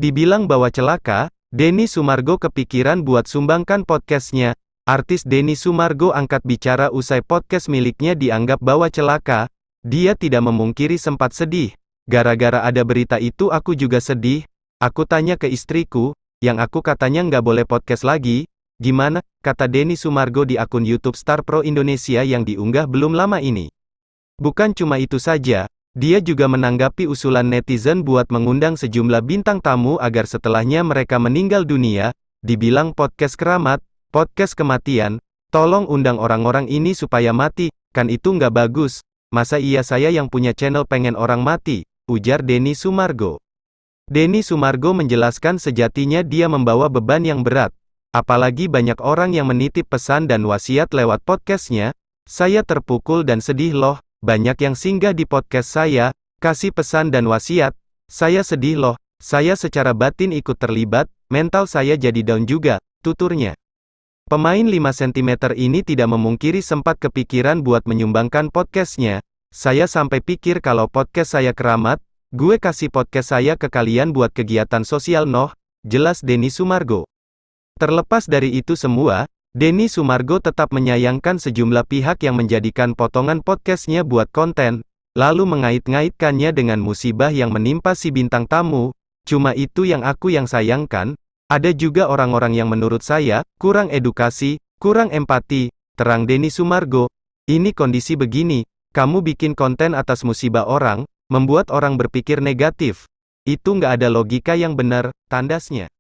Dibilang bawa celaka, Denny Sumargo kepikiran buat sumbangkan podcastnya. Artis Denny Sumargo angkat bicara usai podcast miliknya dianggap bawa celaka. Dia tidak memungkiri sempat sedih. Gara-gara ada berita itu aku juga sedih. Aku tanya ke istriku, yang aku katanya nggak boleh podcast lagi. Gimana? Kata Denny Sumargo di akun YouTube Star Pro Indonesia yang diunggah belum lama ini. Bukan cuma itu saja, dia juga menanggapi usulan netizen buat mengundang sejumlah bintang tamu agar setelahnya mereka meninggal dunia, dibilang podcast keramat, podcast kematian, tolong undang orang-orang ini supaya mati, kan itu nggak bagus, masa iya saya yang punya channel pengen orang mati, ujar Denny Sumargo. Denny Sumargo menjelaskan sejatinya dia membawa beban yang berat, apalagi banyak orang yang menitip pesan dan wasiat lewat podcastnya, saya terpukul dan sedih loh. Banyak yang singgah di podcast saya, kasih pesan dan wasiat, saya sedih loh, saya secara batin ikut terlibat, mental saya jadi down juga, tuturnya. Pemain 5 cm ini tidak memungkiri sempat kepikiran buat menyumbangkan podcastnya, saya sampai pikir kalau podcast saya keramat, gue kasih podcast saya ke kalian buat kegiatan sosial noh, jelas Denny Sumargo. Terlepas dari itu semua, Denny Sumargo tetap menyayangkan sejumlah pihak yang menjadikan potongan podcastnya buat konten, lalu mengait-ngaitkannya dengan musibah yang menimpa si bintang tamu. Cuma itu yang aku sayangkan, ada juga orang-orang yang menurut saya, kurang edukasi, kurang empati, terang Denny Sumargo. Ini kondisi begini, kamu bikin konten atas musibah orang, membuat orang berpikir negatif. Itu nggak ada logika yang benar, tandasnya.